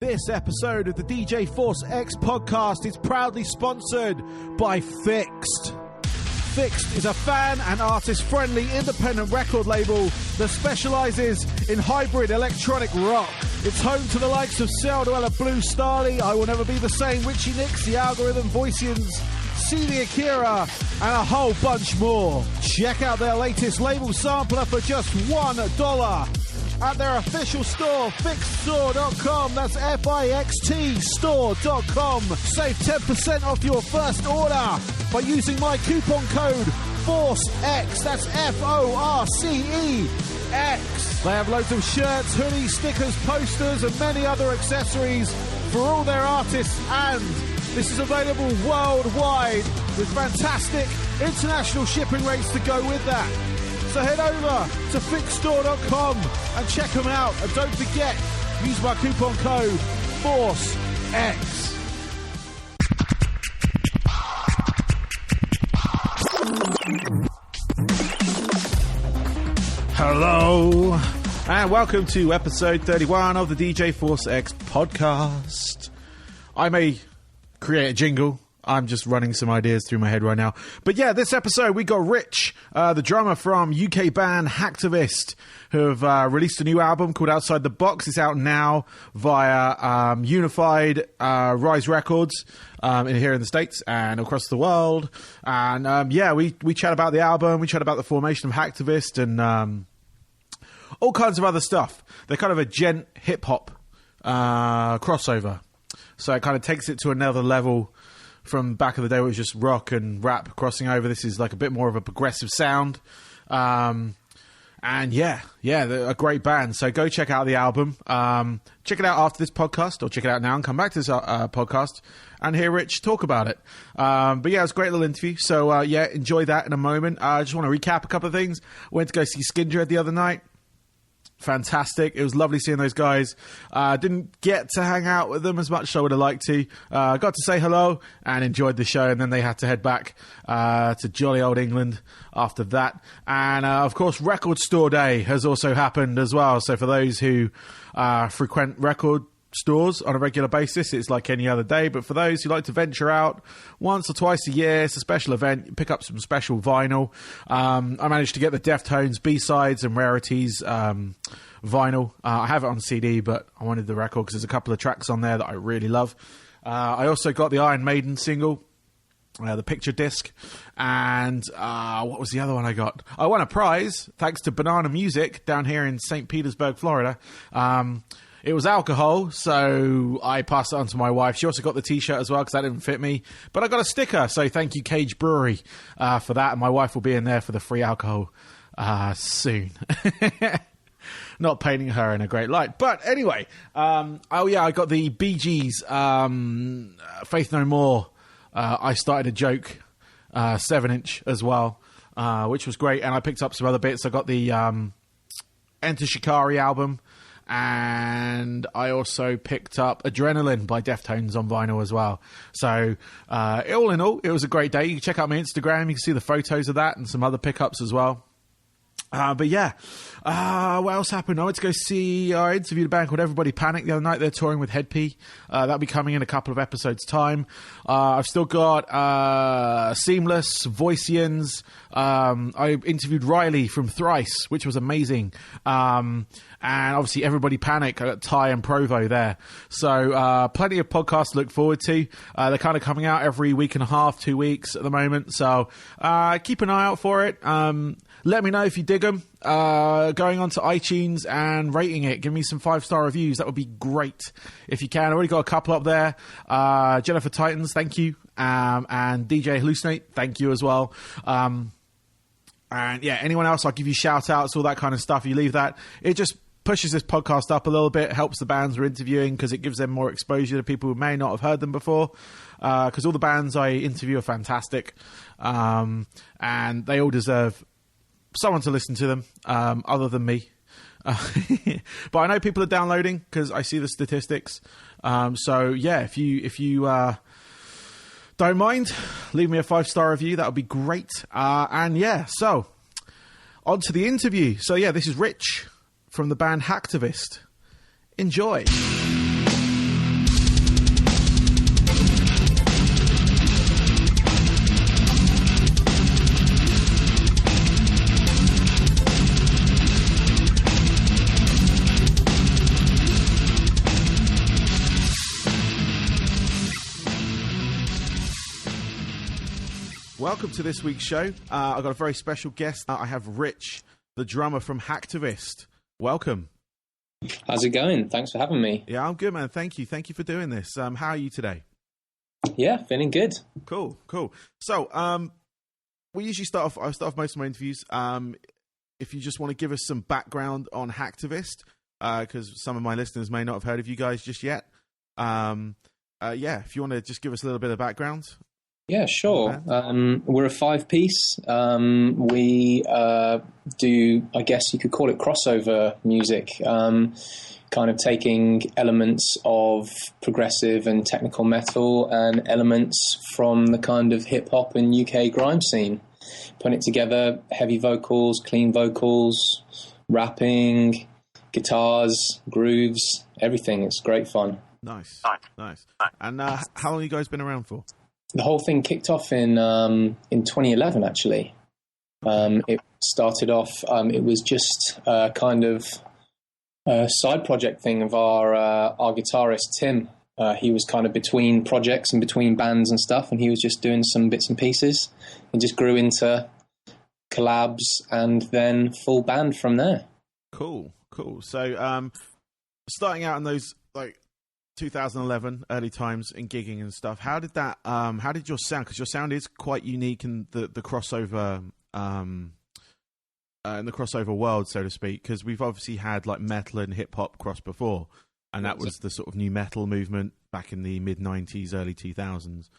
This episode of the DJ Force X podcast is proudly sponsored by Fixed. Fixed is a fan and artist-friendly independent record label that specialises in hybrid electronic rock. It's home to the likes of Celduella, Blue Starly, I Will Never Be the Same, Richie Nix, The Algorithm, Voicians, CD Akira, and a whole bunch more. Check out their latest label sampler for just $1 at their official store, fixedstore.com. That's F-I-X-T store.com. Save 10% off your first order by using my coupon code FORCEX. That's F-O-R-C-E-X. They have loads of shirts, hoodies, stickers, posters, and many other accessories for all their artists, and this is available worldwide with fantastic international shipping rates to go with that. So head over to fixedstore.com and check them out. And don't forget, use my coupon code FORCEX. Hello, and welcome to episode 31 of the DJ Force X podcast. I may create a jingle. I'm just running some ideas through my head right now. But yeah, this episode we got Rich, the drummer from UK band Hacktivist, who have released a new album called Outside the Box. It's out now via Unified Rise Records here in the States and across the world. And yeah, we chat about the album, we chat about the formation of Hacktivist and all kinds of other stuff. They're kind of a Djent hip-hop crossover. So it kind of takes it to another level. From back in the day, it was just rock and rap crossing over. This is like a bit more of a progressive sound. And yeah, they're a great band. So go check out the album. Check it out after this podcast, or check it out now and come back to this podcast and hear Rich talk about it. But yeah, it was a great little interview. So yeah, enjoy that in a moment. I just want to recap a couple of things. Went to go see Skindred the other night. Fantastic. It was lovely seeing those guys. Didn't get to hang out with them as much as I would have liked to. Got to say hello and enjoyed the show, and then they had to head back to jolly old England after that. And of course, Record Store Day has also happened as well. So for those who frequent record stores on a regular basis, it's like any other day. But for those who like to venture out once or twice a year, it's a special event. You pick up some special vinyl. I managed to get the Deftones B-sides and rarities vinyl. I have it on CD, but I wanted the record because there's a couple of tracks on there that I really love. I also got the Iron Maiden single, the picture disc, and what was the other one I got? I won a prize thanks to Banana Music down here in St. Petersburg, Florida. It was alcohol, so I passed it on to my wife. She also got the T-shirt as well because that didn't fit me. But I got a sticker, so thank you, Cage Brewery, for that. And my wife will be in there for the free alcohol soon. Not painting her in a great light. But anyway, oh yeah, I got the Bee Gees Faith No More I Started a Joke 7-inch as well, which was great. And I picked up some other bits. I got the Enter Shikari album. And I also picked up Adrenaline by Deftones on vinyl as well. So all in all, it was a great day. You can check out my Instagram. You can see the photos of that and some other pickups as well. But yeah, what else happened? I went to go see, I interviewed a band called Everybody Panic the other night. They're touring with Head P. That'll be coming in a couple of episodes' time. I've still got Seamless, Voicians. I interviewed Riley from Thrice, which was amazing. And obviously Everybody Panic, Ty and Provo there. So plenty of podcasts to look forward to. They're kind of coming out every week and a half, 2 weeks at the moment. So keep an eye out for it. Let me know if you dig them. Going on to iTunes and rating it. Give me some 5-star reviews. That would be great if you can. I already got a couple up there. Jennifer Titans, thank you. And DJ Hallucinate, thank you as well. And yeah, anyone else, I'll give you shout outs, all that kind of stuff. You leave that. It just pushes this podcast up a little bit, helps the bands we're interviewing because it gives them more exposure to people who may not have heard them before. Because all the bands I interview are fantastic. And they all deserve someone to listen to them other than me. But I know people are downloading because I see the statistics. So yeah, if you don't mind, leave me a 5-star review. That would be great. And yeah, so on to the interview. So yeah, this is Rich from the band Hacktivist. Enjoy. Welcome to this week's show. I've got a very special guest. I have Rich, the drummer from Hacktivist. Welcome. How's it going? Thanks for having me. Yeah, I'm good, man. Thank you. Thank you for doing this. How are you today? Yeah, feeling good. Cool. So, we usually start off most of my interviews. If you just want to give us some background on Hacktivist, because some of my listeners may not have heard of you guys just yet. If you want to just give us a little bit of background. Yeah, sure. We're a 5-piece. We do, I guess you could call it crossover music, kind of taking elements of progressive and technical metal and elements from the kind of hip-hop and UK grime scene. Putting it together, heavy vocals, clean vocals, rapping, guitars, grooves, everything. It's great fun. Nice. And how long have you guys been around for? The whole thing kicked off in 2011, actually. It started off, it was just kind of a side project thing of our guitarist, Tim. He was kind of between projects and between bands and stuff, and he was just doing some bits and pieces. It just grew into collabs and then full band from there. Cool. So, starting out in those, 2011 early times in gigging and stuff, how did your sound, because your sound is quite unique in the crossover in the crossover world, so to speak, because we've obviously had like metal and hip hop cross before, and that was the sort of new metal movement back in the mid 90s, early 2000s.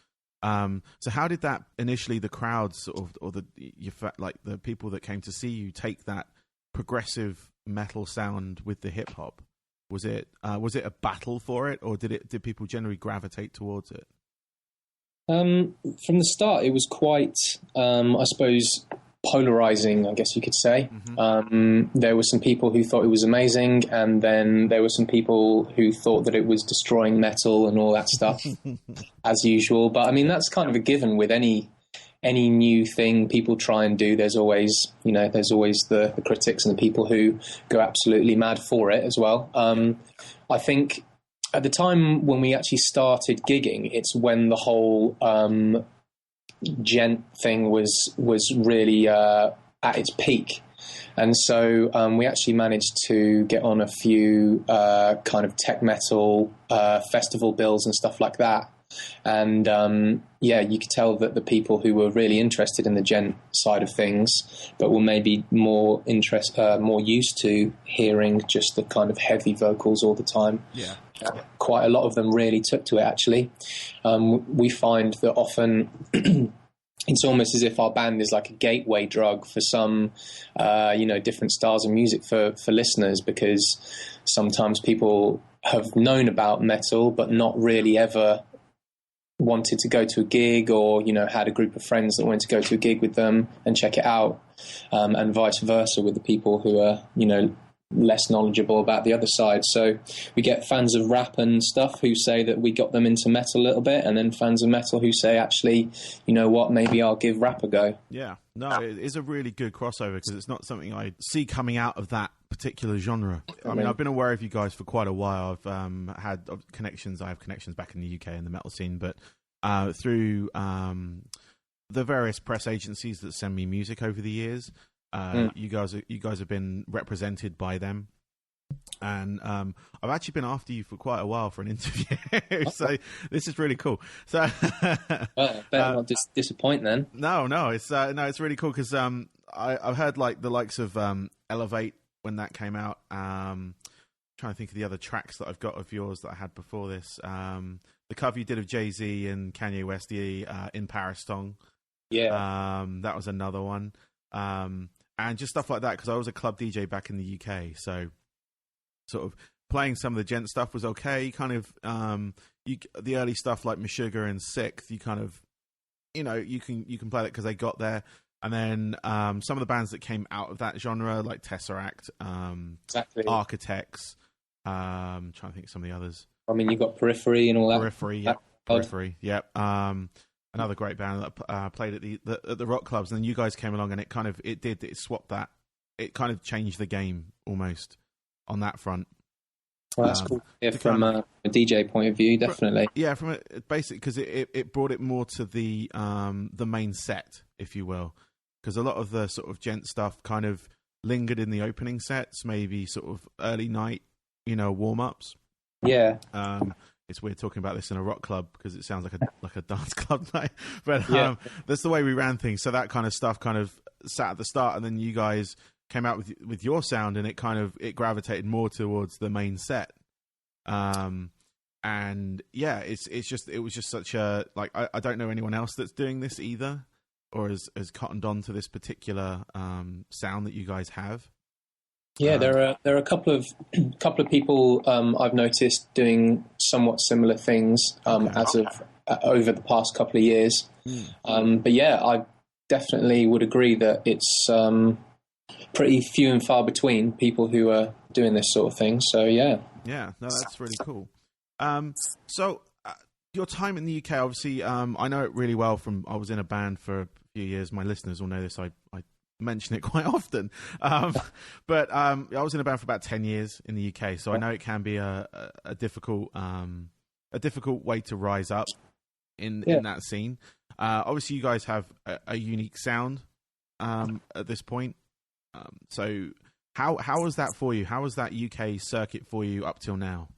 So how did that initially, the crowds sort of, or the people that came to see you, take that progressive metal sound with the hip hop? Was it a battle for it, or did people generally gravitate towards it? From the start, it was quite, I suppose, polarizing, I guess you could say. Mm-hmm. There were some people who thought it was amazing, and then there were some people who thought that it was destroying metal and all that stuff, as usual. But I mean, that's kind of a given with any new thing people try and do. There's always the critics and the people who go absolutely mad for it as well. I think at the time when we actually started gigging, it's when the whole Djent thing was really at its peak. And so we actually managed to get on a few kind of tech metal festival bills and stuff like that. And you could tell that the people who were really interested in the Djent side of things, but were maybe more used to hearing just the kind of heavy vocals all the time. Yeah, quite a lot of them really took to it. Actually, we find that often it's almost as if our band is like a gateway drug for some, different styles of music for listeners, because sometimes people have known about metal but not really ever wanted to go to a gig, or had a group of friends that wanted to go to a gig with them and check it out, and vice versa with the people who are less knowledgeable about the other side. So we get fans of rap and stuff who say that we got them into metal a little bit, and then fans of metal who say, actually, you know what, maybe I'll give rap a go. Yeah, no, it is a really good crossover, because it's not something I see coming out of that particular genre. I mean, I've been aware of you guys for quite a while. I've had connections. I have connections back in the UK in the metal scene, but through the various press agencies that send me music over the years, you guys have been represented by them, and I've actually been after you for quite a while for an interview. So this is really cool. So well, better not disappoint then. No, it's really cool, because I've heard like the likes of Elevate when that came out. Trying to think of the other tracks that I've got of yours that I had before this. The cover you did of Jay-Z and Kanye West, the In Paris song. Yeah. That was another one. And just stuff like that, because I was a club DJ back in the UK, so sort of playing some of the Djent stuff was okay. Kind of the early stuff like Meshuggah and Sixth, you kind of you can play that because they got there. And then some of the bands that came out of that genre, like Tesseract, exactly. Architects, trying to think of some of the others. I mean, you've got Periphery and all that. Periphery, yep. Another great band that played at the rock clubs, and then you guys came along, and it swapped that. It kind of changed the game almost on that front. Well, that's cool. Yeah, from a DJ point of view, definitely. Yeah, from a basic, because it brought it more to the main set, if you will, because a lot of the sort of Djent stuff kind of lingered in the opening sets, maybe sort of early night, warm ups. Yeah. It's weird talking about this in a rock club because it sounds like a dance club night, but Yeah. that's the way we ran things. So that kind of stuff kind of sat at the start, and then you guys came out with your sound, and it gravitated more towards the main set. And yeah, it was just such a, like, I don't know anyone else that's doing this either, or has cottoned on to this particular sound that you guys have. Yeah, there are a couple of people I've noticed doing somewhat similar things as of over the past couple of years. But yeah, I definitely would agree that it's pretty few and far between people who are doing this sort of thing. So yeah. Yeah, no, that's really cool. So your time in the UK, obviously, I know it really well from, I was in a band for a few years. My listeners will know this. I mention it quite often. But I was in a band for about 10 years in the UK, so I know it can be a difficult way to rise up in that scene. Obviously, you guys have a unique sound at this point. So how was that for you? How was that UK circuit for you up till now?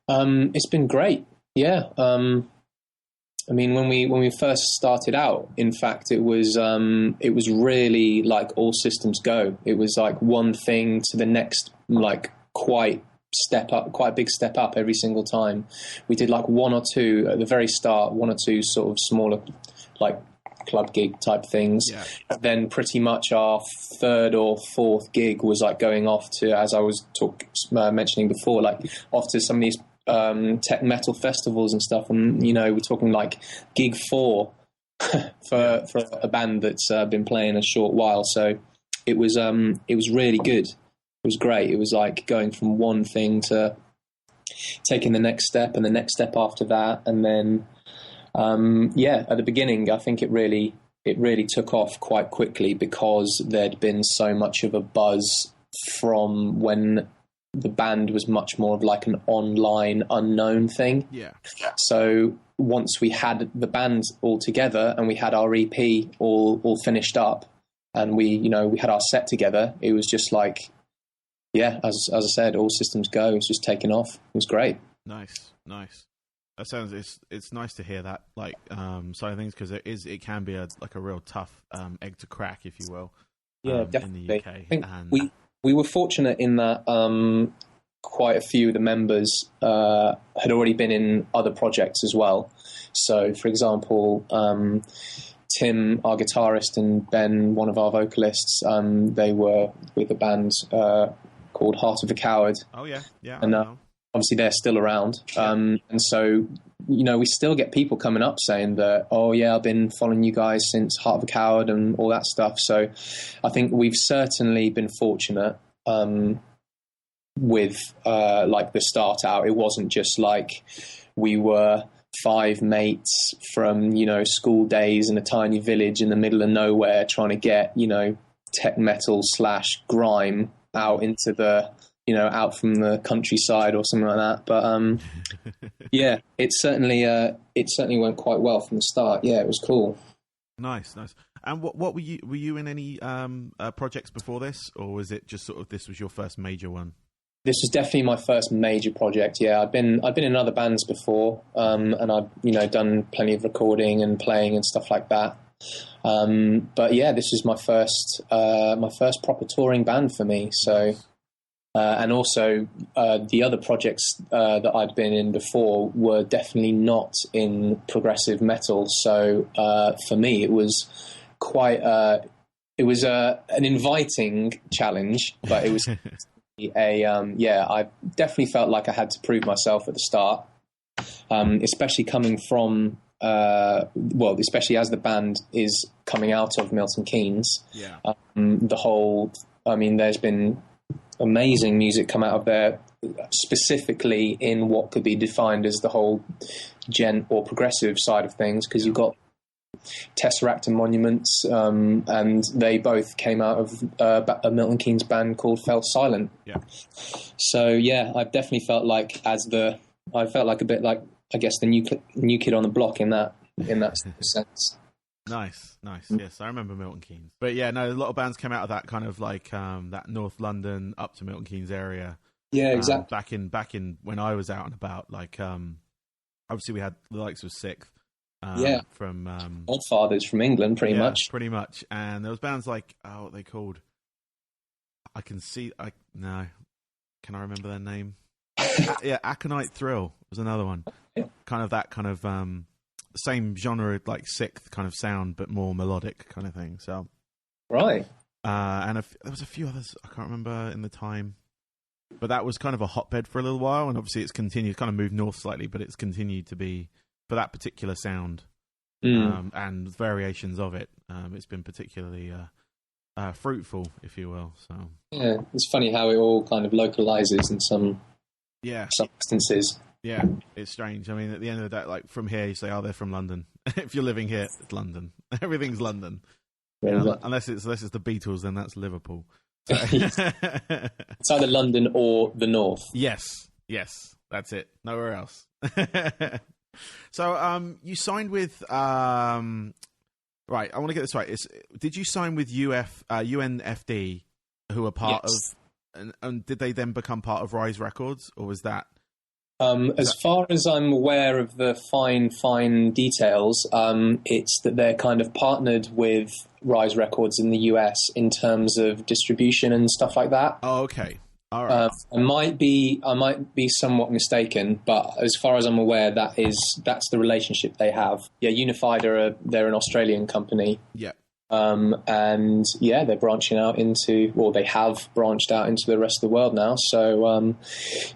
It's been great. Yeah. I mean, when we first started out, in fact, it was really like all systems go. It was like one thing to the next, like quite a big step up every single time. We did like one or two at the very start, one or two sort of smaller, like club gig type things. Yeah. Then pretty much our third or fourth gig was like going off to, as I was mentioning before, like off to some of these tech metal festivals and stuff, and we're talking like gig 4 for a band that's been playing a short while. So it was really good. It was great. It was like going from one thing to taking the next step and the next step after that, and then at the beginning I think it really took off quite quickly because there'd been so much of a buzz from when the band was much more of like an online unknown thing. Yeah. So once we had the band all together and we had our EP all finished up and we had our set together, it was just like, yeah, as I said, all systems go. It was just taking off. It was great. Nice. That sounds, it's nice to hear that, like, side of things, because it can be a real tough egg to crack, if you will. Yeah, definitely. In the UK. I think we were fortunate in that quite a few of the members had already been in other projects as well. So, for example, Tim, our guitarist, and Ben, one of our vocalists, they were with a band called Heart of the Coward. Oh, yeah. And obviously they're still around. And so, we still get people coming up saying that, oh, yeah, I've been following you guys since Heart of the Coward and all that stuff. So I think we've certainly been fortunate with like the start out. It wasn't just like we were 5 mates from, school days in a tiny village in the middle of nowhere trying to get, tech metal / grime out into the, out from the countryside or something like that. But yeah, it certainly went quite well from the start. Yeah, it was cool. Nice. And what were you in any projects before this, or was it just sort of this was your first major one? This was definitely my first major project. Yeah, I've been in other bands before, and I've done plenty of recording and playing and stuff like that. But yeah, this is my first proper touring band for me. So, and also the other projects that I'd been in before were definitely not in progressive metal. So for me, it was quite an inviting challenge, but it was. I definitely felt like I had to prove myself at the start, especially coming from, especially as the band is coming out of Milton Keynes. Yeah. There's been amazing music come out of there, specifically in what could be defined as the whole Djent or progressive side of things, because you've got Tesseract and Monuments, and they both came out of a Milton Keynes band called Fell Silent. Yeah. So yeah, I've definitely felt like I felt like a bit like, I guess, the new kid on the block in that sense. Nice. Yes, I remember Milton Keynes. But yeah, no, a lot of bands came out of that kind of like that North London up to Milton Keynes area. Yeah, exactly. Back in when I was out and about, like obviously we had the likes of Sixth. From Oddfathers from England, pretty much. And there was bands like what are they called? Can I remember their name? Aconite Thrill was another one. Yeah. Kind of that kind of same genre, like Sixth kind of sound, but more melodic kind of thing. So right. And there was a few others I can't remember in the time, but that was kind of a hotbed for a little while, and obviously it's continued, kind of moved north slightly, but it's continued to be for that particular sound and variations of it. It's been particularly fruitful, if you will. So yeah, it's funny how it all kind of localizes in some instances. Yeah, it's strange. I mean, at the end of the day, like from here, you say, "Oh, they're from London." If you're living here, it's London. Everything's London. Yeah, unless it's the Beatles, then that's Liverpool. So. It's either London or the North. Yes, that's it. Nowhere else. So, you signed with right. I want to get this right. Did you sign with UNFD, who are part of, and did they then become part of Rise Records, or was that? As far as I'm aware of the fine details, it's that they're kind of partnered with Rise Records in the US in terms of distribution and stuff like that. Oh, okay. All right. I might be somewhat mistaken, but as far as I'm aware, that's the relationship they have. Yeah, Unified they're an Australian company. Yeah. And yeah, they're branching out they have branched out into the rest of the world now. So,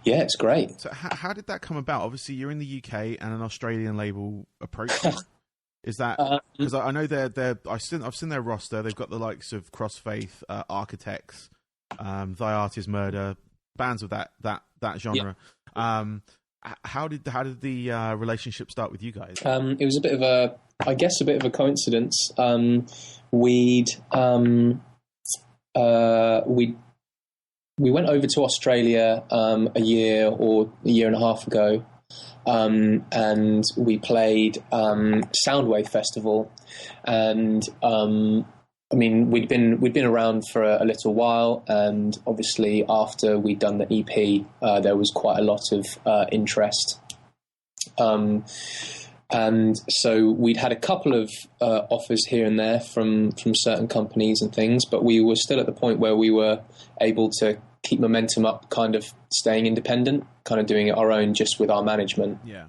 yeah, it's great. So how did that come about? Obviously, you're in the UK and an Australian label approached you. Is that because I know I've seen their roster. They've got the likes of Crossfaith, Architects, Thy Art Is Murder, bands of that genre. Yeah. How did the relationship start with you guys? It was a bit of a coincidence. We went over to Australia a year and a half ago, and we played Soundwave Festival, and I mean we'd been around for a little while, and obviously after we'd done the EP, there was quite a lot of interest. And so we'd had a couple of offers here and there from certain companies and things, but we were still at the point where we were able to keep momentum up, kind of staying independent, kind of doing it our own just with our management. Yeah.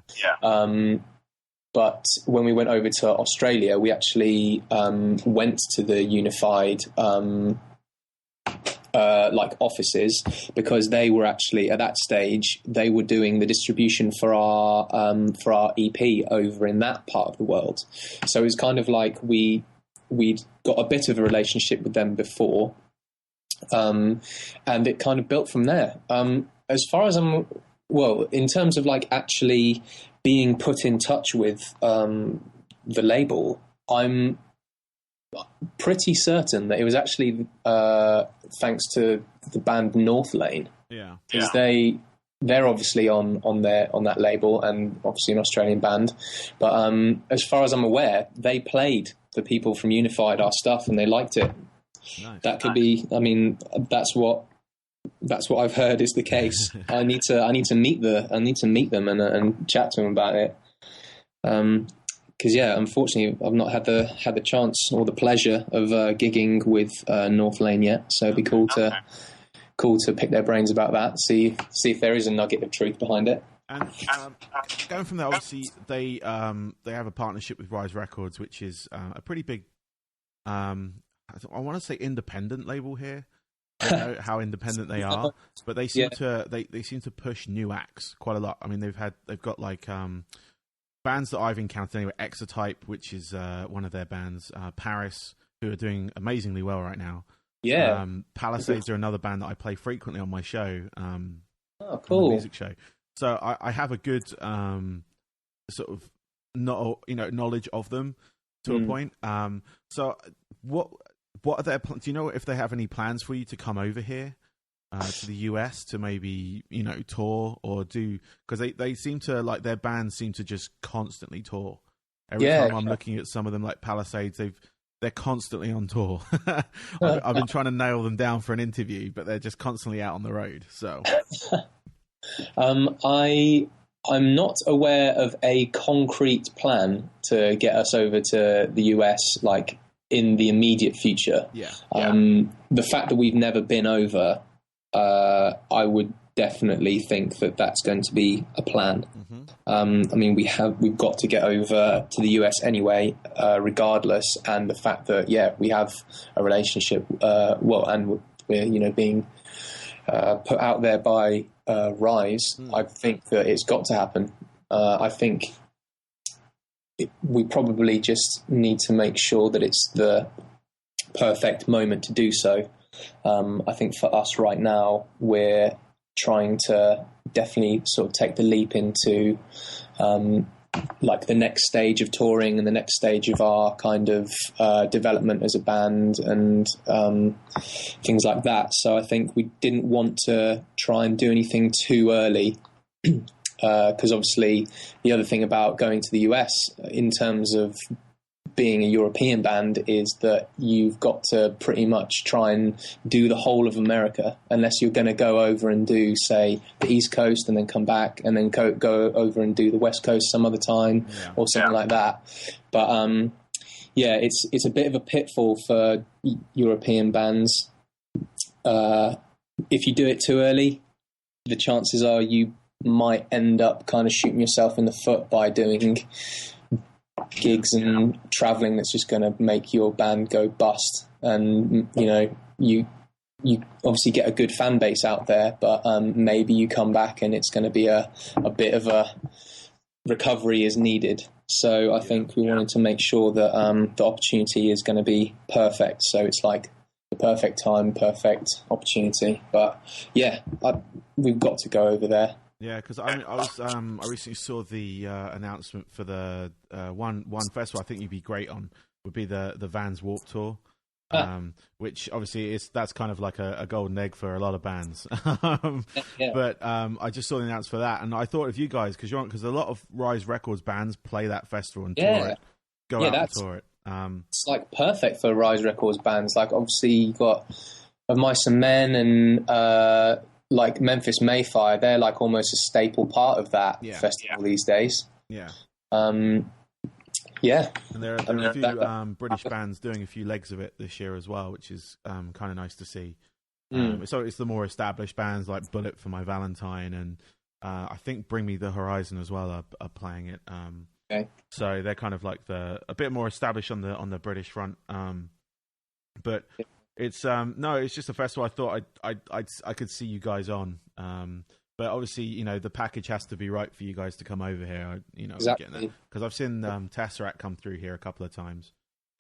But when we went over to Australia, we actually went to the Unified offices, because they were actually at that stage, they were doing the distribution for our EP over in that part of the world. So it was kind of like we'd got a bit of a relationship with them before, and it kind of built from there. As far as in terms of like actually being put in touch with the label, I'm pretty certain that it was actually thanks to the band North Lane. Yeah, because they're obviously on that label, and obviously an Australian band. But as far as I'm aware, they played the people from Unified our stuff, and they liked it. Nice. That could be. I mean, that's what I've heard is the case. I need to meet them and chat to them about it. Because unfortunately, I've not had the chance or the pleasure of gigging with North Lane yet. So it'd be cool to pick their brains about that. See if there is a nugget of truth behind it. And going from there, obviously they have a partnership with Rise Records, which is a pretty big, I want to say independent label here. I don't know how independent they are, but they seem to they seem to push new acts quite a lot. I mean, they've got like bands that I've encountered anyway. Exotype, which is one of their bands, Paris, who are doing amazingly well right now. Yeah, Palisades are another band that I play frequently on my show. Oh, cool. Music show. So I have a good sort of knowledge of them. to a point. So what are their? Do you know if they have any plans for you to come over here to the US to maybe tour or do? Because they seem to like their bands seem to just constantly tour. Every time I'm looking at some of them, like Palisades, they're constantly on tour. I've been trying to nail them down for an interview, but they're just constantly out on the road. So, I'm not aware of a concrete plan to get us over to the US, like in the immediate future. The fact that we've never been over, I would definitely think that that's going to be a plan. I mean, we've got to get over to the US anyway, regardless. And the fact that we have a relationship, and we're being put out there by Rise. I think that it's got to happen. I think we probably just need to make sure that it's the perfect moment to do so. I think for us right now, we're trying to definitely sort of take the leap into like the next stage of touring and the next stage of our kind of development as a band and things like that. So I think we didn't want to try and do anything too early because obviously the other thing about going to the US in terms of being a European band is that you've got to pretty much try and do the whole of America, unless you're going to go over and do, say, the East Coast and then come back and then go over and do the West Coast some other time or something like that. But it's a bit of a pitfall for European bands. If you do it too early, the chances are you might end up kind of shooting yourself in the foot by doing gigs and traveling that's just going to make your band go bust. And you obviously get a good fan base out there, but maybe you come back and it's going to be a bit of a recovery is needed. So I think we wanted to make sure that the opportunity is going to be perfect. So it's like the perfect time, perfect opportunity. But we've got to go over there. Yeah, because I recently saw the announcement for the one festival I think you'd be great on would be the Vans Warped Tour, which obviously that's kind of like a golden egg for a lot of bands. But I just saw the announcement for that, and I thought of you guys because a lot of Rise Records bands play that festival and tour it, go out and tour it. It's like perfect for Rise Records bands. Like obviously you've got Of Mice and Men and like Memphis Mayfire, they're like almost a staple part of that festival these days. And there are a few British bands doing a few legs of it this year as well, which is kind of nice to see. So it's the more established bands like Bullet for My Valentine and I think Bring Me the Horizon as well are playing it. So they're kind of like a bit more established on the British front. But it's it's just a festival I thought I could see you guys on. But obviously, the package has to be right for you guys to come over here. Exactly. Because I've seen Tesseract come through here a couple of times.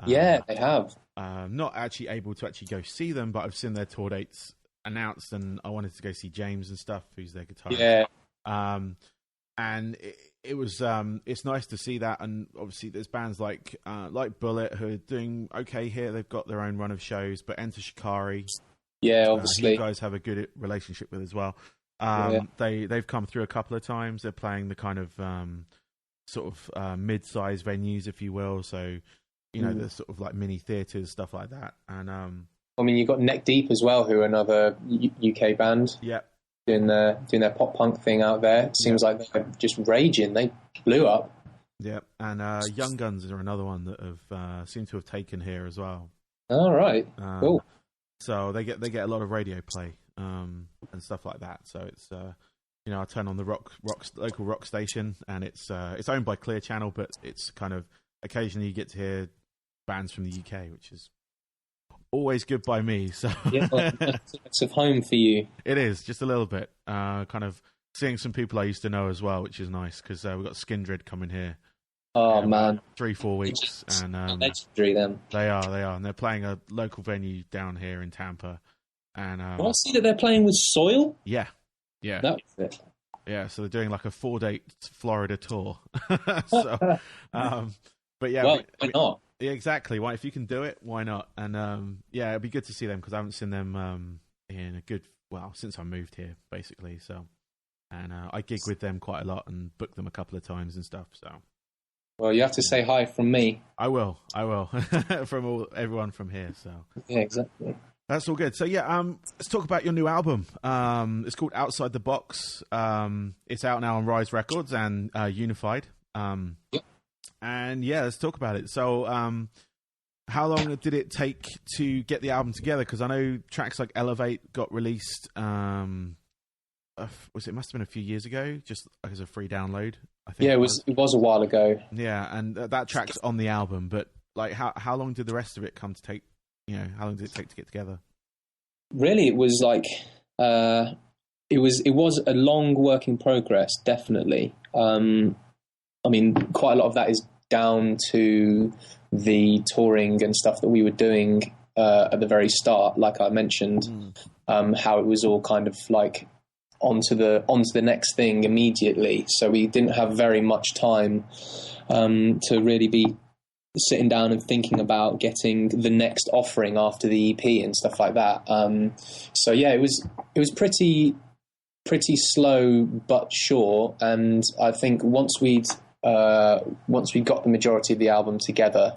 They have. Not actually able to actually go see them, but I've seen their tour dates announced, and I wanted to go see James and stuff, who's their guitarist. And it was it's nice to see that, and obviously there's bands like Bullet who are doing okay here. They've got their own run of shows, but Enter Shikari, obviously, you guys have a good relationship with as well. They've come through a couple of times. They're playing the kind of sort of mid-sized venues, if you will. So the sort of like mini theaters, stuff like that. And I mean, you've got Neck Deep as well, who are another UK band. Doing their pop punk thing out there. It seems like they're just raging. They blew up. And Young Guns are another one that have seem to have taken here as well. All right, cool. So they get a lot of radio play and stuff like that. So it's I turn on the local rock station, and it's owned by Clear Channel, but it's kind of occasionally you get to hear bands from the UK, which is always good by me. So it's of home for you. It is just a little bit. Kind of seeing some people I used to know as well, which is nice because we've got Skindred coming here. Oh man, 3-4 weeks, and legendary them. They are, and they're playing a local venue down here in Tampa. And I see that they're playing with Soil. Yeah, that's it. Yeah, so they're doing like a 4-date Florida tour. So, but yeah, why not? Yeah, exactly. Why, if you can do it, why not? And yeah, it'd be good to see them because I haven't seen them in a good since I moved here, basically. So, and I gig with them quite a lot and book them a couple of times and stuff. So, well, you have to say hi from me. I will, from everyone from here. So, yeah, exactly. That's all good. So yeah, let's talk about your new album. It's called Outside the Box. It's out now on Rise Records and Unified. Yep. And yeah, let's talk about it. So, how long did it take to get the album together? Because I know tracks like Elevate got released. It must have been a few years ago, just as a free download. I think. Yeah, it was a while ago. Yeah, and that track's on the album. But like, how long did the rest of it come to take? You know, how long did it take to get together? Really, it was like it was a long work in progress. Definitely. I mean, quite a lot of that is down to the touring and stuff that we were doing at the very start, like I mentioned, how it was all kind of like onto the next thing immediately. So we didn't have very much time to really be sitting down and thinking about getting the next offering after the EP and stuff like that. So yeah, it was pretty slow but sure. And I think once we got the majority of the album together,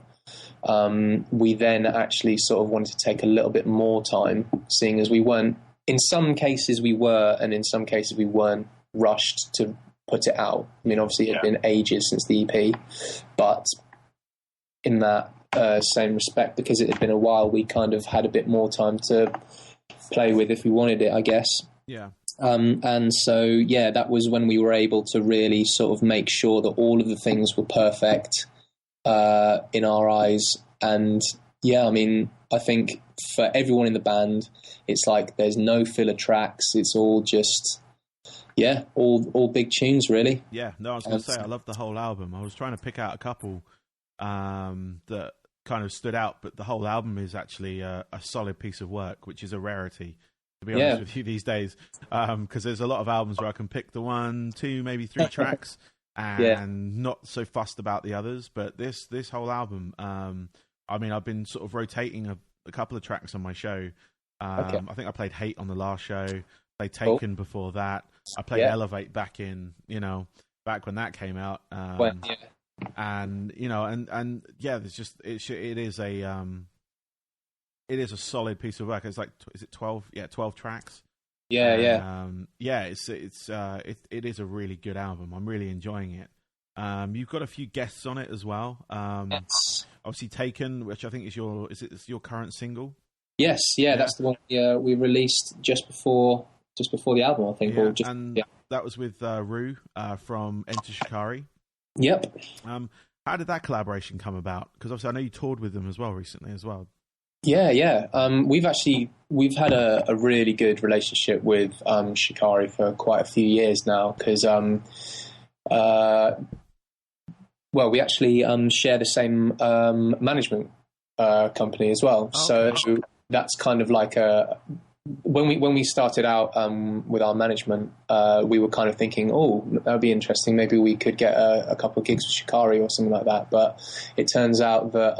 we then actually sort of wanted to take a little bit more time, seeing as we weren't, in some cases we were, and in some cases we weren't rushed to put it out. I mean, obviously it had been ages since the EP, but in that same respect, because it had been a while, we kind of had a bit more time to play with if we wanted it, I guess. Yeah. And so, yeah, that was when we were able to really sort of make sure that all of the things were perfect in our eyes. And yeah, I mean, I think for everyone in the band, it's like there's no filler tracks. It's all just, yeah, all big tunes, really. Yeah, no, I was going to say, I love the whole album. I was trying to pick out a couple that kind of stood out, but the whole album is actually a solid piece of work, which is a rarity, to be honest with you, these days, because there's a lot of albums where I can pick the 1, 2, maybe 3 tracks and not so fussed about the others. But this whole album, I mean, I've been sort of rotating a couple of tracks on my show. I think I played Hate on the last show, played Taken before that. I played Elevate back when that came out. And you know, and yeah, there's just it is a solid piece of work. It's like, is it 12? Yeah, 12 tracks. Yeah. It is a really good album. I'm really enjoying it. You've got a few guests on it as well. Obviously Taken, which I think is your current single. Yes, that's the one we released just before the album, I think. That was with Rue from Enter Shikari. Yep. How did that collaboration come about? Because obviously I know you toured with them as well recently as well. Yeah. We've had a really good relationship with Shikari for quite a few years now, because we actually share the same management company as well. Okay. So that's kind of like when we started out with our management, we were kind of thinking, that would be interesting. Maybe we could get a couple of gigs with Shikari or something like that. But it turns out that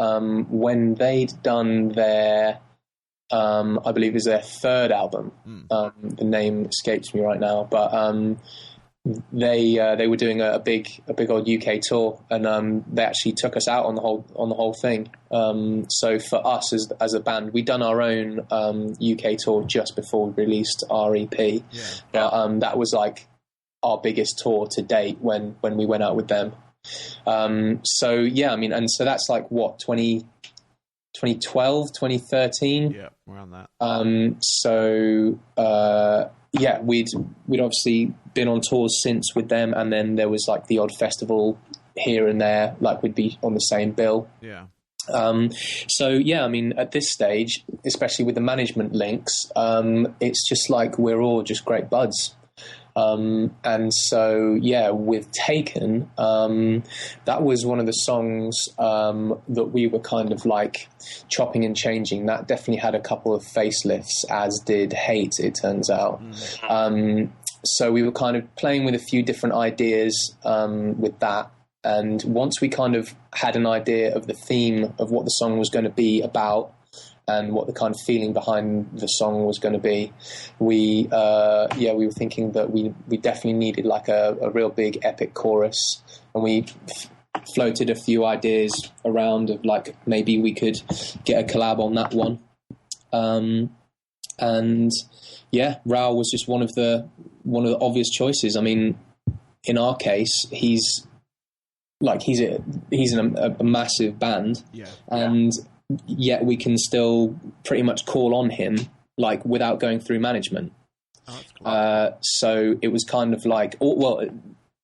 when they'd done their, I believe it was their 3rd album, the name escapes me right now, but they were doing a big old UK tour, and they actually took us out on the whole thing. So for us as a band, we'd done our own UK tour just before we released our EP, but that was like our biggest tour to date when we went out with them. So yeah, I mean, and so that's like what, 2012, 2013? Yeah, around that. Yeah, we'd obviously been on tours since with them, and then there was like the odd festival here and there, like we'd be on the same bill. Yeah. So yeah, I mean, at this stage, especially with the management links, it's just like we're all just great buds. And so, yeah, with Taken, that was one of the songs that we were kind of like chopping and changing. That definitely had a couple of facelifts, as did Hate, it turns out. So we were kind of playing with a few different ideas with that. And once we kind of had an idea of the theme of what the song was going to be about and what the kind of feeling behind the song was going to be, we were thinking that we definitely needed like a real big epic chorus, and we floated a few ideas around of like maybe we could get a collab on that one. And yeah, Raoul was just one of the obvious choices. I mean, in our case, he's a massive band, and yet we can still pretty much call on him like without going through management. Oh, that's cool. So it was kind of like,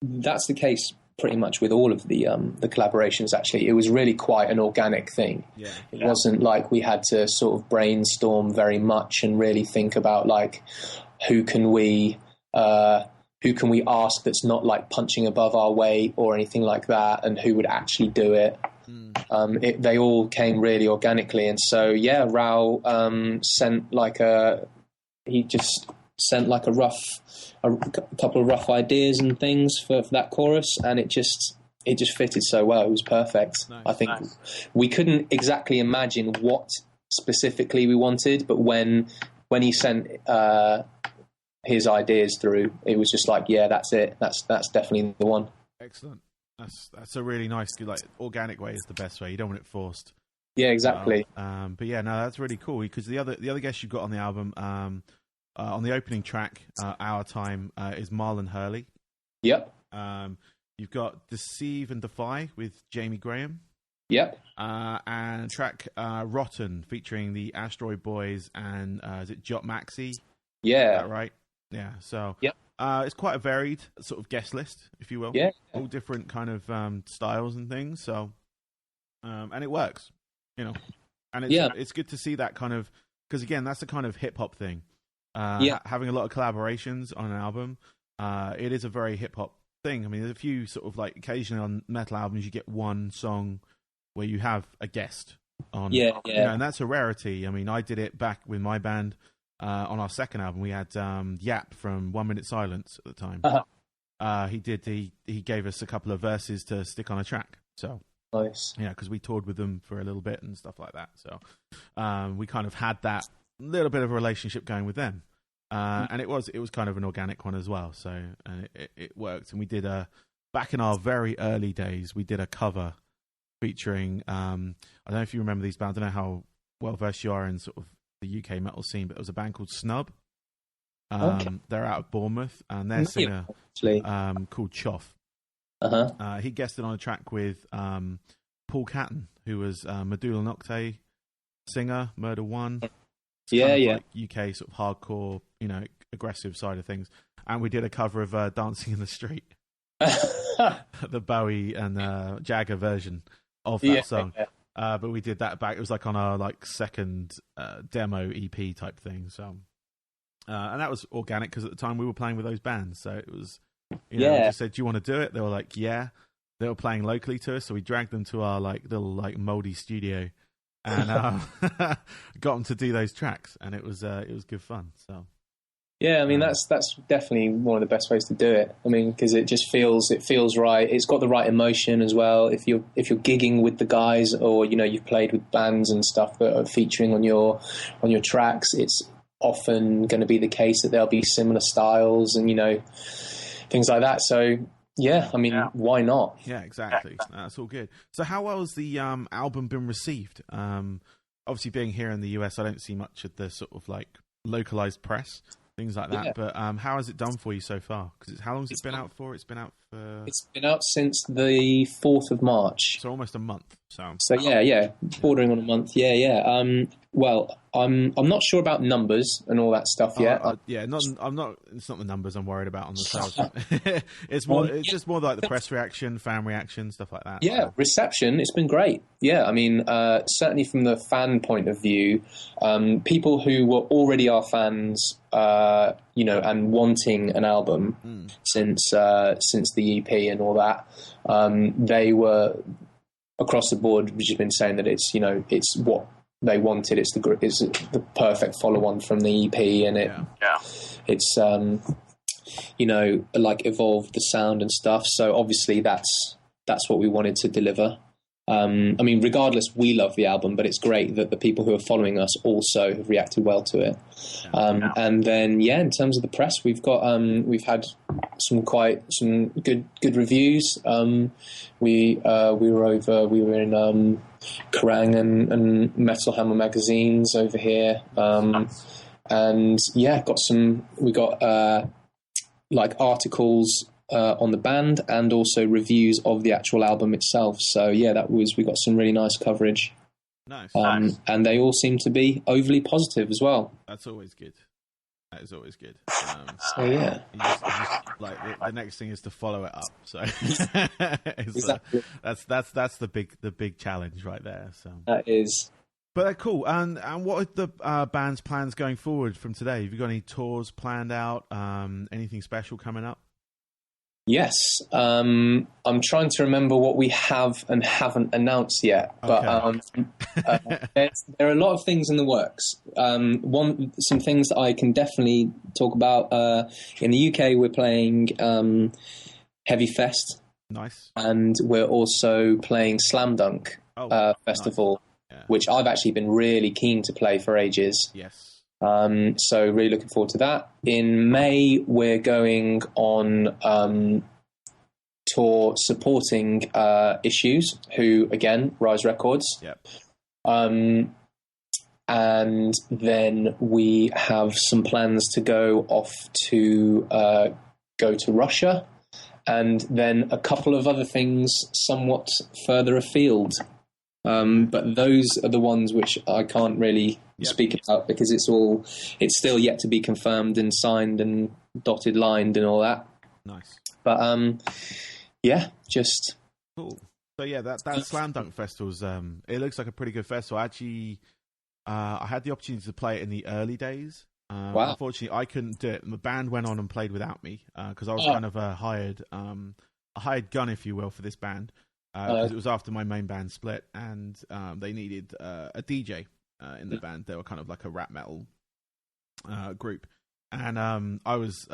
that's the case pretty much with all of the collaborations. Actually, it was really quite an organic thing. It wasn't like we had to sort of brainstorm very much and really think about like who can we ask that's not like punching above our weight or anything like that, and who would actually do it. They all came really organically, and so Raoul sent a couple of rough ideas and things for that chorus, and it just fitted so well. It was perfect. Nice, I think we couldn't exactly imagine what specifically we wanted, but when he sent his ideas through, it was just like, that's it. That's definitely the one. Excellent. That's a really nice, like, organic way is the best way. You don't want it forced. Yeah, exactly. But yeah, no, that's really cool, because the other guest you got on the album, on the opening track, Our Time, is Marlon Hurley. Yep. You've got Deceive and Defy with Jamie Graham. Yep. And track Rotten featuring the Asteroid Boys and is it Jot Maxi? Yeah. Is that right? Yeah. So yep. It's quite a varied sort of guest list, if you will. Yeah. All different kind of styles and things. So, and it works, you know. And it's good to see that kind of, because again, that's the kind of hip hop thing. Having a lot of collaborations on an album, it is a very hip hop thing. I mean, there's a few sort of like occasionally on metal albums you get one song where you have a guest on. You know, and that's a rarity. I mean, I did it back with my band on our second album. We had Yap from 1 Minute Silence at the time. He gave us a couple of verses to stick on a track. So nice. Yeah, because we toured with them for a little bit and stuff like that. So we kind of had that little bit of a relationship going with them, and it was kind of an organic one as well. So and it worked. And we did back in our very early days, we did a cover featuring I don't know if you remember these bands. I don't know how well versed you are in sort of the UK metal scene, but it was a band called Snub. They're out of Bournemouth, and their singer called Choff. He guested on a track with Paul Catton, who was Medulla Nocte singer, Murder One. Like UK sort of hardcore, you know, aggressive side of things. And we did a cover of Dancing in the Street, the Bowie and Jagger version of that song. But we did that back. It was like on our like second demo EP type thing. So, and that was organic because at the time we were playing with those bands. So it was, you know, we just said, "Do you want to do it?" They were like, "Yeah." They were playing locally to us, so we dragged them to our like little like moldy studio. And got them to do those tracks, and it was good fun. So, yeah, I mean that's definitely one of the best ways to do it. I mean, because it feels right. It's got the right emotion as well. If you're gigging with the guys, or you know you've played with bands and stuff that are featuring on your tracks, it's often going to be the case that there'll be similar styles and you know things like that. So. Yeah, I mean, why not? Yeah, exactly. That's all good. So how well has the album been received? Obviously, being here in the US, I don't see much of the sort of like localized press, things like that. But how has it done for you so far? Because how long has it been out for? It's been out since the 4th of March. So almost a month. So bordering on a month. Well, I'm not sure about numbers and all that stuff yet. I'm not. It's not the numbers I'm worried about on the sales. It's more. It's just more like the press reaction, fan reaction, stuff like that. Yeah, reception. It's been great. Yeah, I mean, certainly from the fan point of view, people who were already our fans, you know, and wanting an album since the EP and all that, they were across the board. We've just been saying that it's, you know, it's what they wanted. It's the perfect follow-on from the EP, and it's you know, like evolved the sound and stuff. So obviously that's that's what we wanted to deliver. I mean, regardless, we love the album, but it's great that the people who are following us also have reacted well to it. And then, in terms of the press, we've had some good reviews. We were in Kerrang and Metal Hammer magazines over here, and we got like articles on the band and also reviews of the actual album itself. So we got some really nice coverage. Nice. And they all seem to be overly positive as well. That's always good. That is always good. So yeah, you just, like the next thing is to follow it up. So exactly. That's the big challenge right there. So that is. But cool. And what are the band's plans going forward from today? Have you got any tours planned out? Anything special coming up? Yes, I'm trying to remember what we have and haven't announced yet, but there are a lot of things in the works. Some things that I can definitely talk about. In the UK, we're playing Heavy Fest. Nice. And we're also playing Slam Dunk Festival, nice. Which I've actually been really keen to play for ages. Yes. So really looking forward to that. In May, we're going on tour supporting Issues, who, again, Rise Records. Yep. And then we have some plans to go off to go to Russia, and then a couple of other things somewhat further afield. But those are the ones which I can't really speak about because it's still yet to be confirmed and signed and dotted lined and all that. Nice. But just cool. So that Slam Dunk Festival's it looks like a pretty good festival. Actually, I had the opportunity to play it in the early days. Wow. Unfortunately, I couldn't do it. The band went on and played without me because I was kind of a hired gun, if you will, for this band. Because it was after my main band split, and they needed a DJ in the band. They were kind of like a rap metal group, and I was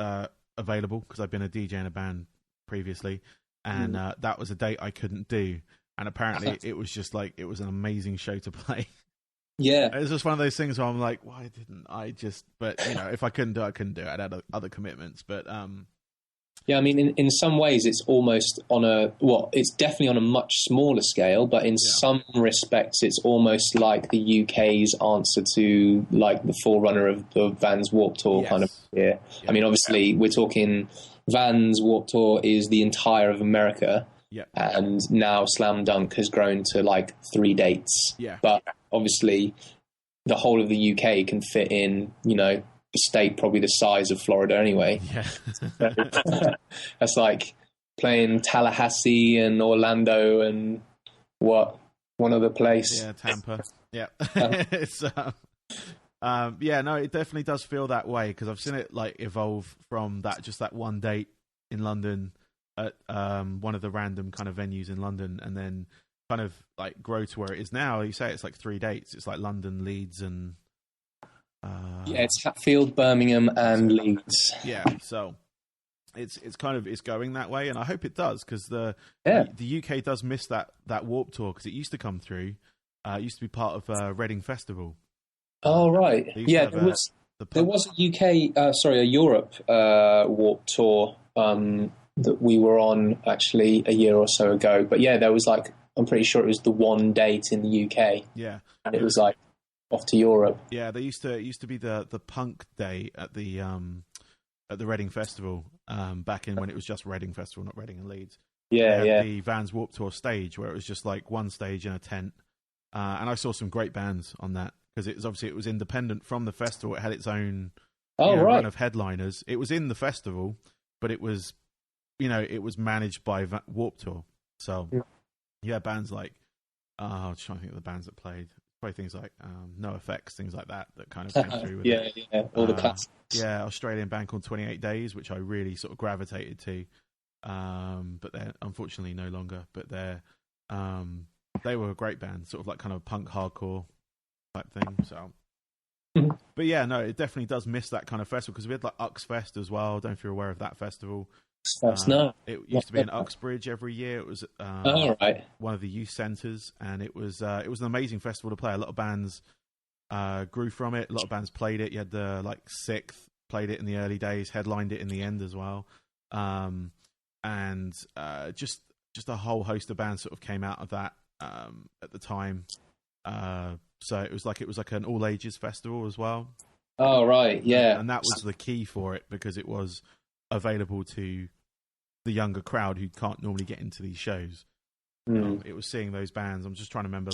available because I'd been a DJ in a band previously, and that was a date I couldn't do. And apparently, it was just like it was an amazing show to play. Yeah, it was just one of those things where I'm like, why didn't I just? But if I couldn't do it, I couldn't do it. I had other commitments, but. Yeah, I mean, in some ways, it's almost it's definitely on a much smaller scale, but in some respects, it's almost like the UK's answer to like the forerunner of the Vans Warped Tour kind of year. Yeah. I mean, obviously, we're talking Vans Warped Tour is the entire of America, and now Slam Dunk has grown to like 3 dates. Yeah. But obviously, the whole of the UK can fit in, a state probably the size of Florida anyway. Yeah. That's like playing Tallahassee and Orlando and one other place. Yeah, Tampa. Yeah. It's no, it definitely does feel that way because I've seen it like evolve from that one date in London at one of the random kind of venues in London, and then kind of like grow to where it is now. You say it's like 3 dates. It's like London, Leeds, and it's Hatfield, Birmingham, and Leeds. Yeah, so it's going that way, and I hope it does because the UK does miss that Warped Tour because it used to come through. It used to be part of Reading Festival. Oh right, there was a Europe Warped Tour that we were on actually a year or so ago. But there was I'm pretty sure it was the one date in the UK. Yeah, and it was like. Off to Europe. Yeah, they used to be the punk day at the Reading Festival back in when it was just Reading Festival, not Reading and Leeds. Yeah. The Vans Warped Tour stage where it was just like one stage in a tent, and I saw some great bands on that because it was independent from the festival. It had its own run of headliners. It was in the festival, but it was it was managed by Warped Tour. So bands like I was trying to think of the bands that played. Probably things like No Effects, things like that kind of came through with all the classics. Australian band called 28 Days, which I really sort of gravitated to, but they're unfortunately no longer. But they were a great band, sort of like kind of punk hardcore type thing. So, but it definitely does miss that kind of festival because we had like Ux Fest as well. I don't know if you're aware of that festival. No. It used to be in Uxbridge every year. It was Right. one of the youth centres, and it was an amazing festival to play. A lot of bands grew from it. A lot of bands played it. You had the Sixth played it in the early days, headlined it in the end as well, and just a whole host of bands sort of came out of that at the time. So it was like an all ages festival as well. Oh right, yeah. And that was the key for it, because it was available to the younger crowd who can't normally get into these shows. It was seeing those bands. I'm just trying to remember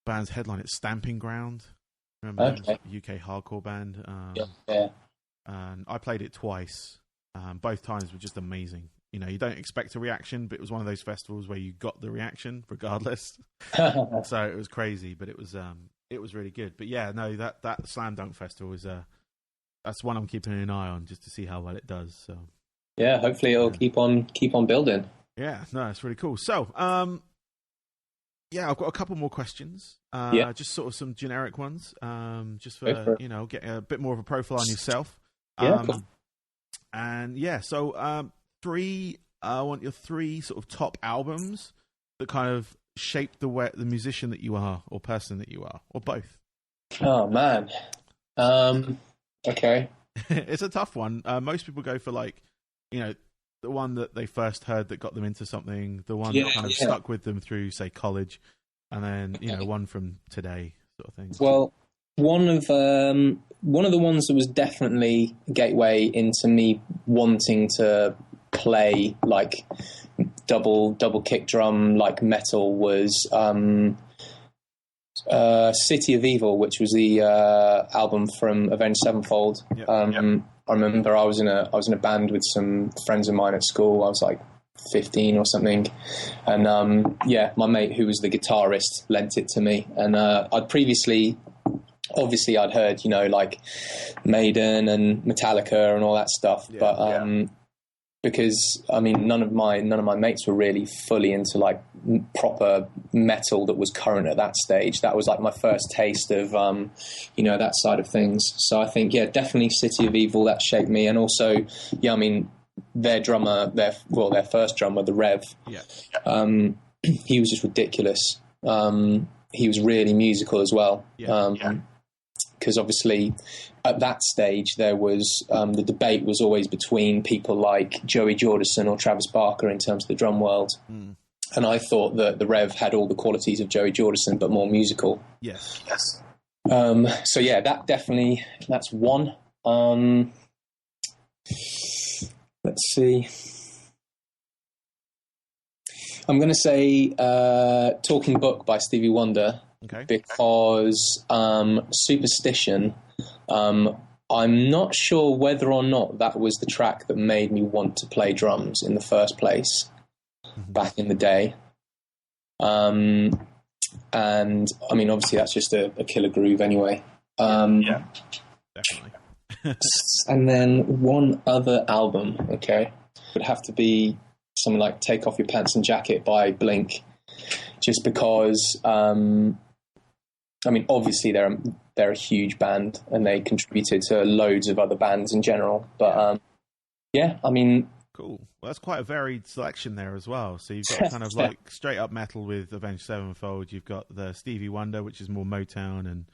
bands headline at Stamping Ground. Remember them? UK hardcore band. Yeah. And I played it twice. Both times were just amazing. You know, you don't expect a reaction, but it was one of those festivals where you got the reaction regardless. So it was crazy, but it was really good. But yeah, no, that Slam Dunk Festival is that's one I'm keeping an eye on, just to see how well it does. So yeah, hopefully it'll keep on building. Yeah, no, it's really cool. So yeah, I've got a couple more questions. Just sort of some generic ones, just for get a bit more of a profile on yourself. Cool. And yeah, so I want your 3 sort of top albums that kind of shaped the musician that you are, or person that you are, or both. Oh man, okay. It's a tough one. Most people go for the one that they first heard that got them into something, the one that kind of stuck with them through, say, college, and then one from today, sort of thing. Well, one of the ones that was definitely a gateway into me wanting to play double kick drum metal was City of Evil, which was the album from Avenged Sevenfold. I remember I was in a band with some friends of mine at school. I was 15 or something, and my mate, who was the guitarist, lent it to me, and I'd previously, obviously, I'd heard Maiden and Metallica and all that stuff, but because none of my mates were really fully into proper metal that was current at that stage. That was my first taste of that side of things. So I think definitely City of Evil, that shaped me, and also their drummer, their first drummer, the Rev. He was just ridiculous. He was really musical as well. Because obviously at that stage there was the debate was always between people like Joey Jordison or Travis Barker in terms of the drum world. And I thought that the Rev had all the qualities of Joey Jordison, but more musical. Yes. So yeah, that's one. Let's see. I'm going to say Talking Book by Stevie Wonder. Okay. Because Superstition, I'm not sure whether or not that was the track that made me want to play drums in the first place back in the day. And obviously that's just a killer groove anyway. Definitely. And then one other album, would have to be something like Take Off Your Pants and Jacket by Blink, just because obviously they're a huge band and they contributed to loads of other bands in general. But cool. Well, that's quite a varied selection there as well. So you've got kind of straight up metal with Avenged Sevenfold. You've got the Stevie Wonder, which is more Motown and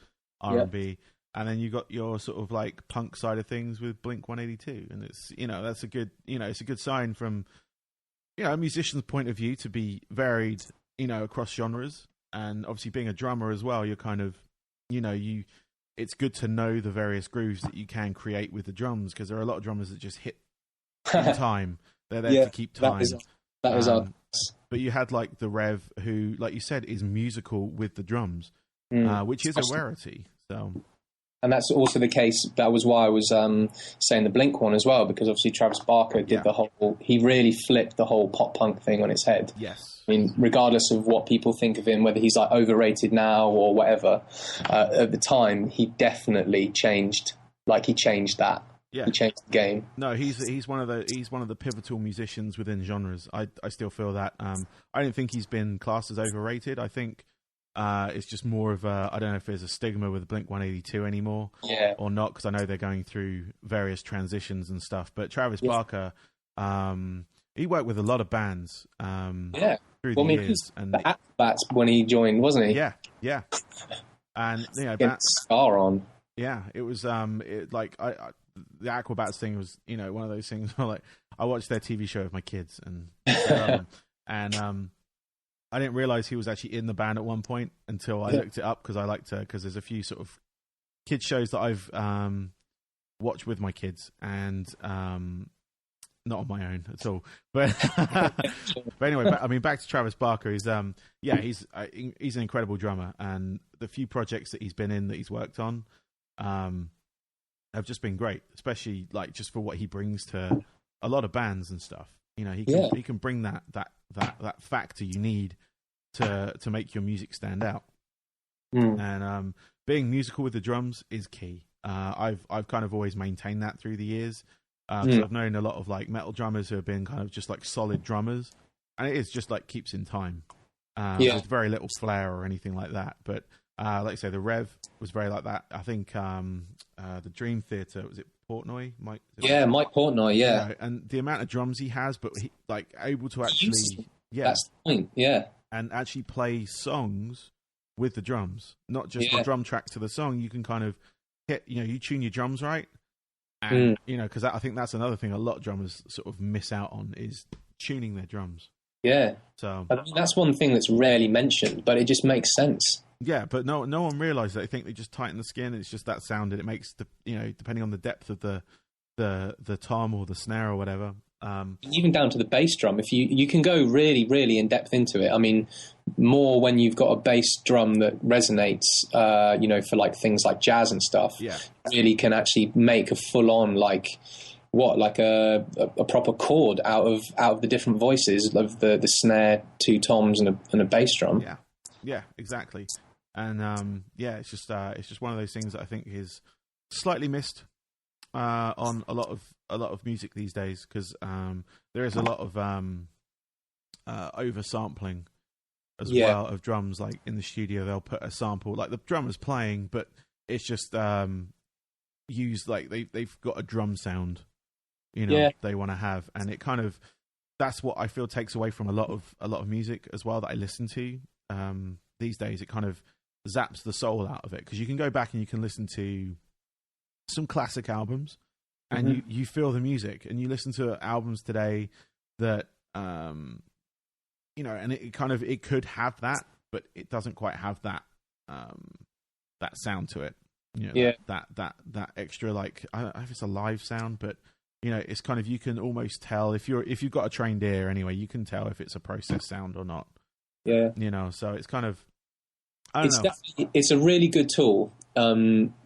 R&B, and then you've got your sort of punk side of things with Blink 182. And it's that's a good it's a good sign from a musician's point of view to be varied across genres. And obviously being a drummer as well, you're kind of, it's good to know the various grooves that you can create with the drums, because there are a lot of drummers that just hit time. They're there to keep time. That is but you had the Rev, who, like you said, is musical with the drums, which is a rarity. So, and that's also the case. That was why I was saying the Blink one as well, because obviously Travis Barker did he really flipped the whole pop punk thing on its head. Yes. Regardless of what people think of him, whether he's overrated now or whatever, at the time he definitely changed. He changed that. Yeah. He changed the game. No, he's one of the pivotal musicians within genres. I still feel that. I don't think he's been classed as overrated. I think it's just more of a, I don't know if there's a stigma with Blink 182 anymore or not, because I know they're going through various transitions and stuff. But Travis Barker, He worked with a lot of bands. Through the years, and the Acrobats when he joined, wasn't he? Yeah. And Scar on. Yeah, it was the Aquabats thing was one of those things where like I watched their TV show with my kids and I didn't realize he was actually in the band at one point until I looked it up because there's a few sort of kids shows that I've watched with my kids and not on my own at all, but anyway, back to Travis Barker. He's he's an incredible drummer, and the few projects that he's been in that he's worked on have just been great, especially like just for what he brings to a lot of bands and stuff. He can bring that factor you need to make your music stand out. And being musical with the drums is key. I've kind of always maintained that through the years. So I've known a lot of like metal drummers who have been kind of just like solid drummers, and it is just like keeps in time. There's very little flair or anything like that. But like I say, the Rev was very like that. I think the Dream Theater, was it Portnoy? Mike Portnoy, yeah. And the amount of drums he has, but he like able to actually that's the point, and actually play songs with the drums, not just the drum track to the song. You can kind of hit, you tune your drums right. And because I think that's another thing a lot of drummers sort of miss out on is tuning their drums. Yeah. So that's one thing that's rarely mentioned, but it just makes sense. Yeah, but no one realised that. I think they just tighten the skin. It's just that sound, and it makes depending on the depth of the tom or the snare or whatever. Even down to the bass drum, if you can go really, really in depth into it. I mean, more when you've got a bass drum that resonates, for like things like jazz and stuff. Yeah, really can actually make a full on like a proper chord out of the different voices of the snare, two toms, and a bass drum. Yeah, exactly. And it's just one of those things that I think is slightly missed on a lot of music these days, because there is a lot of oversampling as well of drums. Like in the studio, they'll put a sample, like the drummer's playing, but it's just used like they've got a drum sound, they want to have, and it kind of, that's what I feel takes away from a lot of music as well that I listen to these days. It kind of zaps the soul out of it, because you can go back and you can listen to some classic albums and you feel the music, and you listen to albums today that and it could have that, but it doesn't quite have that that sound to it, that extra, like, I don't know if it's a live sound, but it's kind of, you can almost tell if you've got a trained ear anyway, you can tell if it's a processed sound or not. So it's kind of, it's a really good tool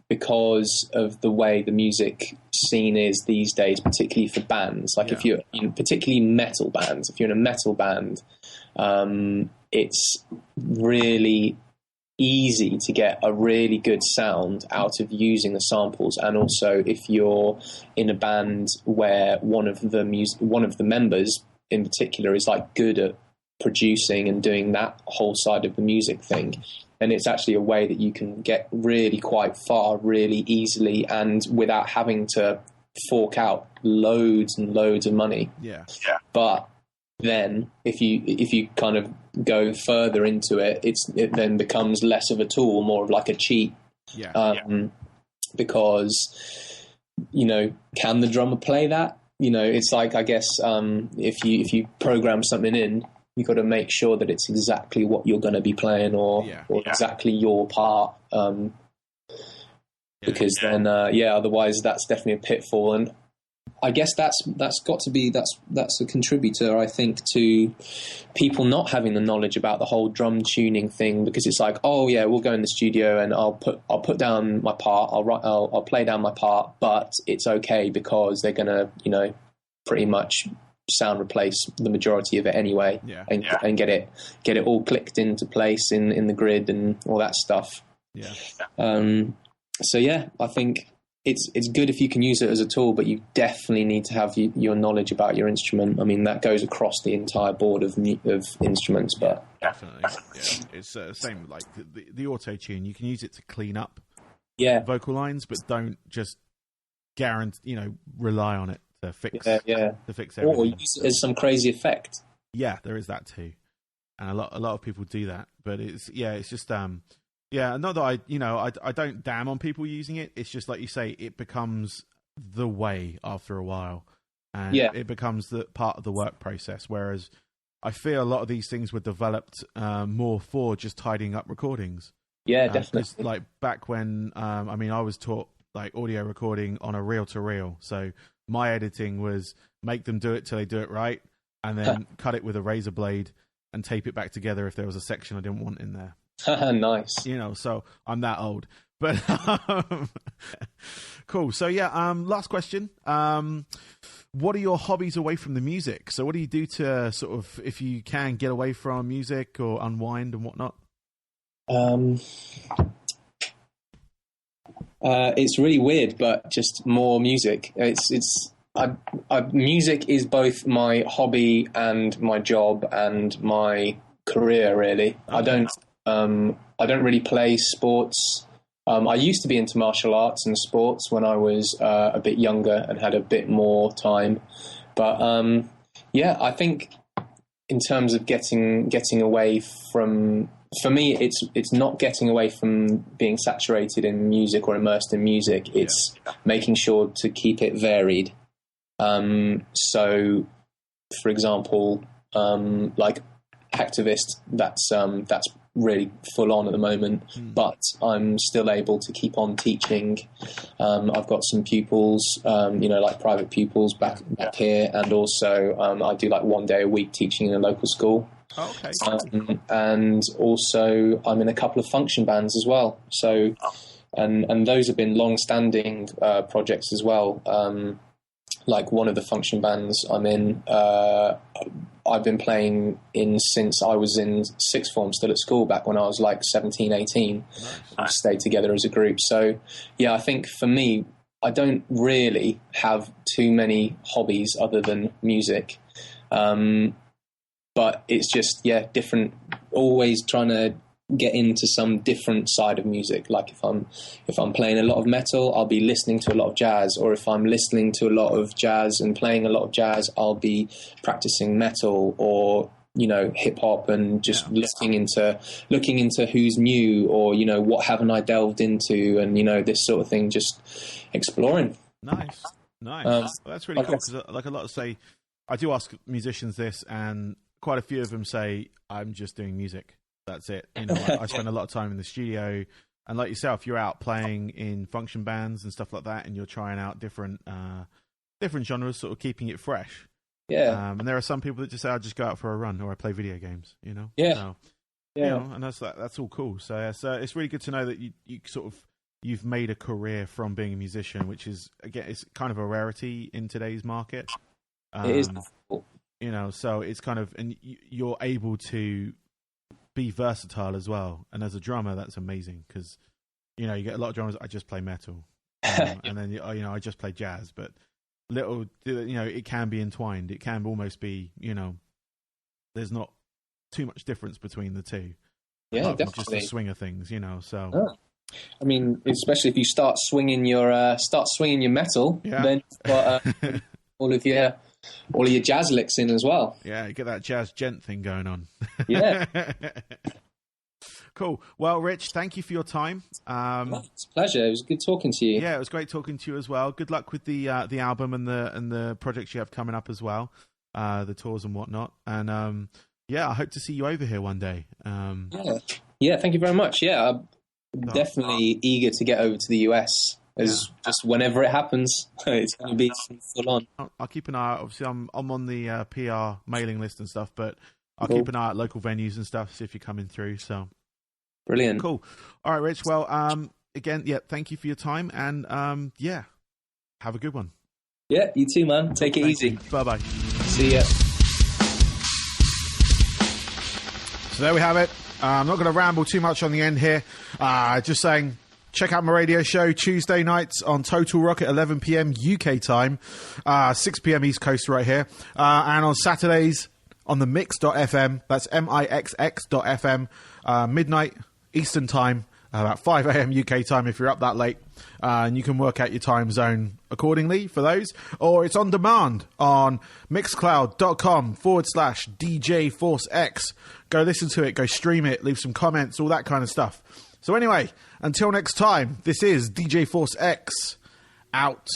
because of the way the music scene is these days, particularly for bands. Like if you're particularly metal bands, if you're in a metal band, it's really easy to get a really good sound out of using the samples. And also if you're in a band where one of the members in particular is like good at producing and doing that whole side of the music thing, and it's actually a way that you can get really quite far really easily and without having to fork out loads and loads of money. But then if you kind of go further into it, it then becomes less of a tool, more of like a cheat. Because can the drummer play that? It's like, I guess if you program something in, you've got to make sure that it's exactly what you're going to be playing, or exactly your part, because then otherwise that's definitely a pitfall. And I guess that's a contributor, I think, to people not having the knowledge about the whole drum tuning thing, because it's like, oh yeah, we'll go in the studio and I'll put down my part, I'll play down my part, but it's okay because they're gonna pretty much sound replace the majority of it anyway, and get it all clicked into place in the grid and all that stuff. I think it's good if you can use it as a tool, but you definitely need to have your knowledge about your instrument. I mean, that goes across the entire board of instruments. But definitely, it's the same like the auto tune. You can use it to clean up vocal lines, but don't just rely on it to fix Or everything. use it as some crazy effect. Yeah, there is that too, and a lot of people do that. But it's just not that I don't damn on people using it. It's just like you say, it becomes the way after a while, and it becomes the part of the work process. Whereas I feel a lot of these things were developed more for just tidying up recordings. Yeah, definitely. Like back when I was taught like audio recording on a reel-to-reel, so my editing was make them do it till they do it right, and then cut it with a razor blade and tape it back together if there was a section I didn't want in there. Nice. So I'm that old. But cool. So last question. What are your hobbies away from the music? So what do you do to sort of, if you can, get away from music or unwind and whatnot? It's really weird, but just more music. Music is both my hobby and my job and my career. Really, okay. I don't really play sports. I used to be into martial arts and sports when I was a bit younger and had a bit more time. But I think in terms of getting away from, for me, it's not getting away from being saturated in music or immersed in music. It's making sure to keep it varied. So, for example, like Hacktivist, that's really full on at the moment, but I'm still able to keep on teaching. I've got some pupils, like private pupils back here, and also I do like 1 day a week teaching in a local school. Oh, okay. And also I'm in a couple of function bands as well. So, and those have been long-standing projects as well. Like one of the function bands I'm in, I've been playing in since I was in sixth form, still at school, back when I was like 17, 18. Nice. We stayed together as a group. So, I think for me, I don't really have too many hobbies other than music. But it's just, different, always trying to get into some different side of music. Like if I'm playing a lot of metal, I'll be listening to a lot of jazz, or if I'm listening to a lot of jazz and playing a lot of jazz, I'll be practicing metal or hip hop, and just looking into who's new, or what haven't I delved into, and this sort of thing, just exploring. Nice. Well, that's really cool, because like a lot of say, I do ask musicians this, and quite a few of them say, I'm just doing music. That's it. I spend a lot of time in the studio, and like yourself, you're out playing in function bands and stuff like that, and you're trying out different genres, sort of keeping it fresh. Yeah. And there are some people that just say, I just go out for a run, or I play video games. Yeah. So, and that's all cool. So it's really good to know that you've made a career from being a musician, which is, again, it's kind of a rarity in today's market. It is. So it's kind of, and you're able to be versatile as well, and as a drummer, that's amazing, because you get a lot of drummers. I just play metal, and then I just play jazz. But it can be entwined. It can almost be there's not too much difference between the two. Yeah, definitely. Just the swing of things, So I mean, especially if you start swinging your metal, then you've got all of your jazz licks in as well. Yeah, you get that jazz Djent thing going on. Yeah. Cool. Well, Rich, thank you for your time. It's a pleasure. It was good talking to you. Yeah, it was great talking to you as well. Good luck with the album and the projects you have coming up as well, the tours and whatnot. And I hope to see you over here one day. Yeah. Thank you very much. Yeah, I'm definitely eager to get over to the US. Just whenever it happens, it's going to be full on. I'll keep an eye out. Obviously, I'm on the PR mailing list and stuff, but I'll keep an eye out local venues and stuff, see if you're coming through. So brilliant. Cool. All right, Rich. Well, again, thank you for your time, and have a good one. Yeah, you too, man. Take it easy. Bye bye. See ya. So there we have it. I'm not going to ramble too much on the end here. Just saying, check out my radio show Tuesday nights on Total Rock at 11 p.m. UK time, 6 p.m. East Coast right here. And on Saturdays on the mix.fm, that's mixx.fm, midnight Eastern time, about 5 a.m. UK time if you're up that late. And you can work out your time zone accordingly for those. Or it's on demand on mixcloud.com/DJ Force X. Go listen to it, go stream it, leave some comments, all that kind of stuff. So anyway, until next time, this is DJ Force X out.